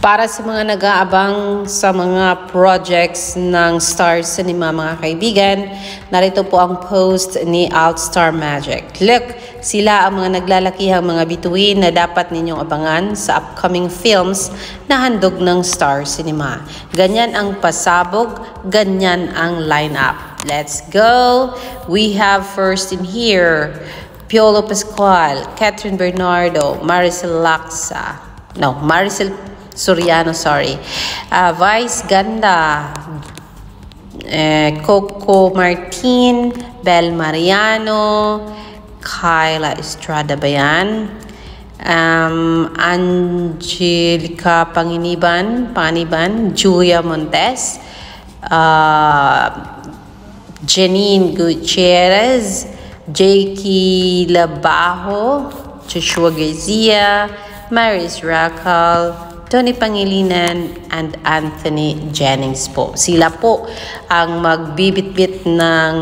Para sa mga nag-aabang sa mga projects ng Star Cinema, mga kaibigan, narito po ang post ni Altstar Magic. Look, sila ang mga naglalakihang mga bituin na dapat ninyong abangan sa upcoming films na handog ng Star Cinema. Ganyan ang pasabog, ganyan ang lineup. Let's go! We have first in here, Piolo Pascual, Catherine Bernardo, Maricel Soriano, Vice Ganda, Coco Martin, Bel Mariano, Kyla Estrada ba yan? Angelica Panganiban, Julia Montes, Janine Gutierrez, Jakey Labajo, Joshua Garcia, Maris Racal, Tony Pangilinan, and Anthony Jennings po. Sila po ang magbibitbit ng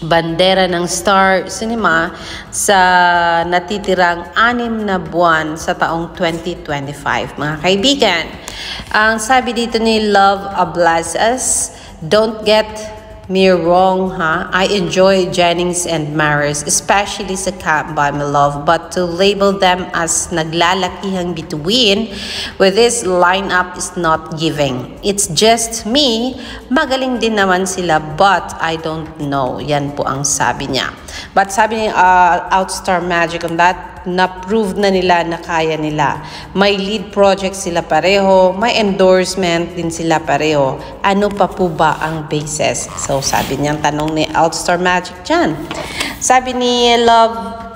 bandera ng Star Cinema sa natitirang 6 na buwan sa taong 2025. Mga kaibigan, ang sabi dito ni Love Ablasas, don't get me wrong, I enjoy Jennings and Maris, especially sa Can't Buy Me Love, but to label them as naglalakihang bituin with this lineup is not giving. It's just me. Magaling din naman sila, but I don't know. Yan po ang sabi niya. But sabi ni Altstar Magic on that, na-prove na nila na kaya nila. May lead project sila pareho, may endorsement din sila pareho. Ano pa po ba ang basis? So, sabi niyang tanong ni Altstar Magic dyan. Sabi ni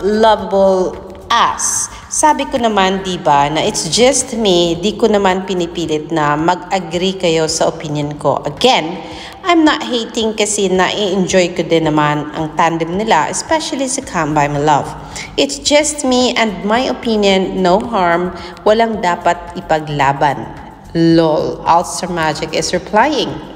Lovable Ass, sabi ko naman, diba, na it's just me, di ko naman pinipilit na mag-agree kayo sa opinion ko. Again, I'm not hating kasi na-enjoy ko din naman ang tandem nila, especially sa Can't Buy Me Love. It's just me and my opinion, no harm, walang dapat ipaglaban. Lol, Altstar Magic is replying.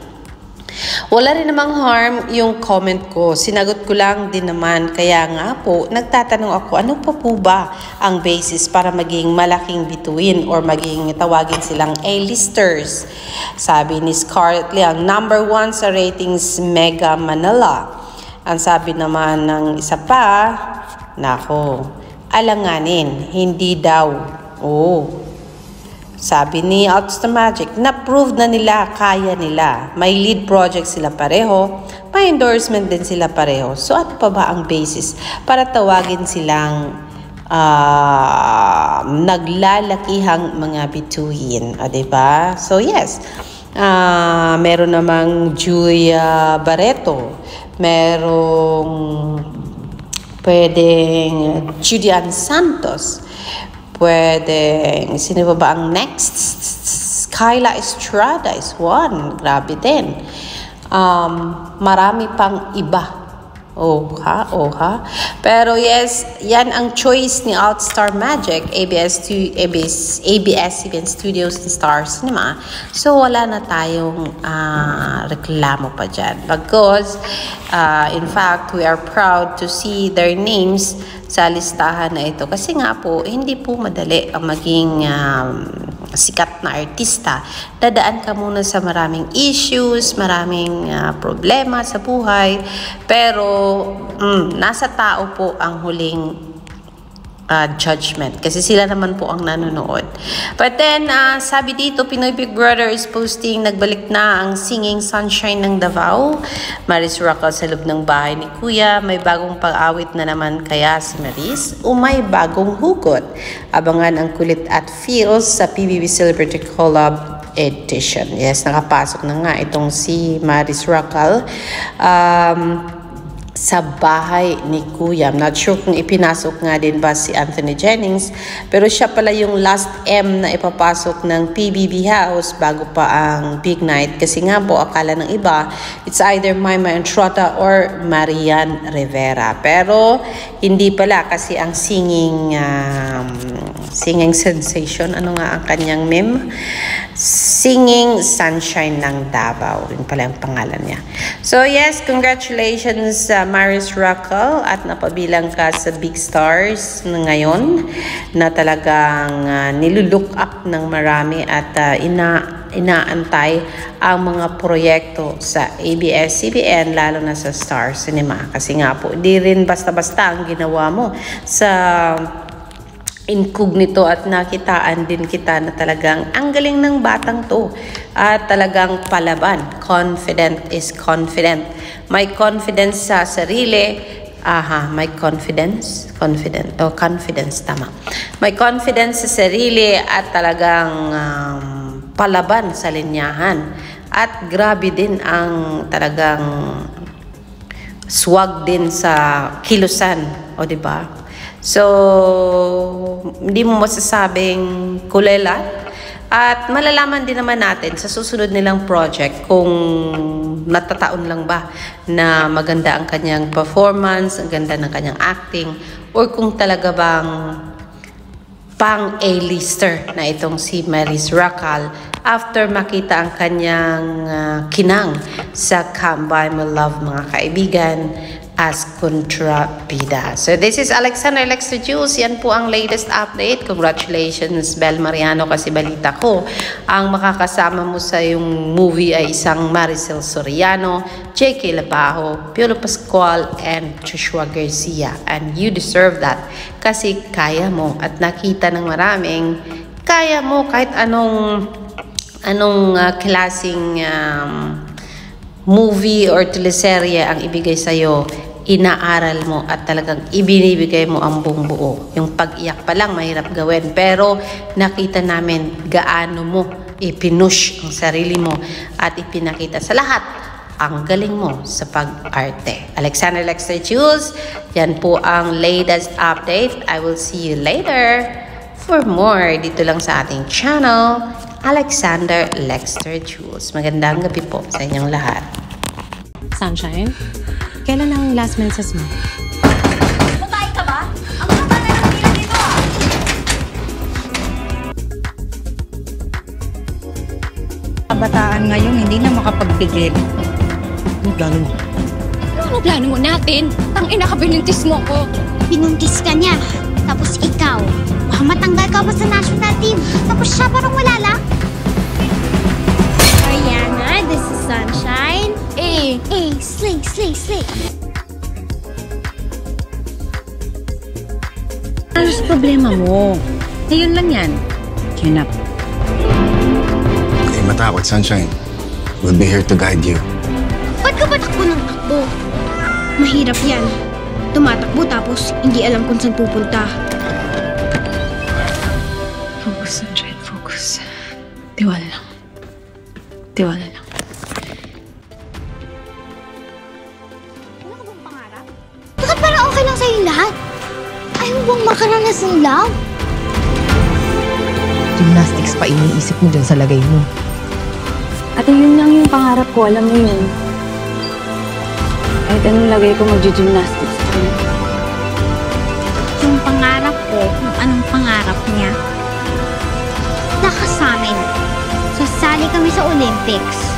Wala rin namang harm yung comment ko. Sinagot ko lang din naman. Kaya nga po, nagtatanong ako, ano pa po ba ang basis para maging malaking bituin or maging tawagin silang A-listers? Sabi ni Scarlett Leang, number 1 sa ratings Mega Manila. Ang sabi naman ng isa pa, nako, alanganin, hindi daw. Sabi ni Altstar Magic, na-prove na nila, kaya nila. May lead project sila pareho, may endorsement din sila pareho. So ano pa ba ang basis para tawagin silang naglalakihang mga bituin? Diba? So yes, meron namang Julia Barreto, merong pwedeng Julian Santos, pwedeng, sino ba ang next? Kyla Estrada is one. Grabe din. Marami pang iba. Pero yes, yan ang choice ni Altstar Magic, ABS-CBN Studios and Star Cinema. So wala na tayong reklamo pa dyan. Because, in fact, we are proud to see their names sa listahan na ito. Kasi nga po, hindi po madali ang maging sikat na artista. Dadaan ka muna sa maraming issues, maraming problema sa buhay. Pero, nasa tao po ang huling judgment. Kasi sila naman po ang nanonood. But then, sabi dito, Pinoy Big Brother is posting, nagbalik na ang Singing Sunshine ng Davao. Maris Racal sa loob ng bahay ni Kuya. May bagong pag-awit na naman kaya si Maris. O may bagong hugot. Abangan ang kulit at feels sa PBB Celebrity Collab Edition. Yes, nakapasok na nga itong si Maris Racal. Sa bahay ni Kuya. I'm not sure kung ipinasok nga din ba si Anthony Jennings, pero siya pala yung last M na ipapasok ng PBB House bago pa ang Big Night. Kasi nga po, akala ng iba, it's either Maima Entrata or Marian Rivera. Pero hindi pala kasi ang singing singing sensation. Ano nga ang kanyang meme? Singing Sunshine ng Davao. Yun pala yung pangalan niya. So yes, congratulations Maris Racal, at napabilang ka sa big stars na ngayon na talagang nilulook up ng marami at inaantay ang mga proyekto sa ABS-CBN, lalo na sa Star Cinema. Kasi nga po, di rin basta-basta ang ginawa mo sa incognito at nakitaan din kita na talagang ang galing ng batang to at talagang palaban. Confident is confident. May confidence sa sarili. May confidence. Confidence, tama. May confidence sa sarili at talagang palaban sa linyahan. At grabe din ang talagang swag din sa kilusan. O diba? So, hindi mo masasabing kulela. At malalaman din naman natin sa susunod nilang project kung natataon lang ba na maganda ang kanyang performance, ang ganda ng kanyang acting, or kung talaga bang pang A-lister na itong si Maris Racal after makita ang kanyang kinang sa Come By My Love, mga kaibigan, as kontrabida. So this is Alexander Lexter Jules. Yan po ang latest update. Congratulations, Bel Mariano, kasi balita ko ang makakasama mo sa yung movie ay isang Maricel Soriano, J.K. Labajo, Piolo Pascual, and Joshua Garcia. And you deserve that kasi kaya mo at nakita ng maraming kaya mo kahit anong klaseng movie or teleserye ang ibigay sa'yo, inaaral mo at talagang ibinibigay mo ang buong buo. Yung pag-iyak pa lang mahirap gawin, pero nakita namin gaano mo ipinush ang sarili mo at ipinakita sa lahat ang galing mo sa pag-arte. Alexander Lexter Jules, yan po ang latest update. I will see you later for more dito lang sa ating channel, Alexander Lexter Jules. Magandang gabi po sa inyong lahat. Sunshine, kailan ang last menses mo? Patay ka ba? Ang baba na ng bilang dito ah! Kabataan ngayon hindi na makapagbigil. Anong plano mo? Ano plano mo natin? Tangina ka, binuntis mo ko. Binuntis ka niya. Tapos ikaw, baka matanggal ka pa sa national team. Tapos siya parang wala lang. Ariana, this is Sunshine. Slay, slay, slay. Ano sa problema mo? Ngayon lang yan. Chin up. Huwag kayong matakot, Sunshine. We'll be here to guide you. Ba't ka ba takbo ng takbo? Mahirap yan. Tumatakbo tapos hindi alam kung saan pupunta. Focus, Sunshine. Focus. Tiwala lang. Tiwala lang. Wala ka bang pangarap? Bakit parang okay lang sa'yo lahat? Ayaw mo bang makaranas ng love? Gymnastics pa iniisip mo dyan sa lagay mo. Ate, yun lang yung pangarap ko. Alam mo yun. Kahit anong lagay ko, mag-gymnastics ko. Yung pangarap ko, kung anong pangarap niya. Nakasamin. Sasali kami sa Olympics.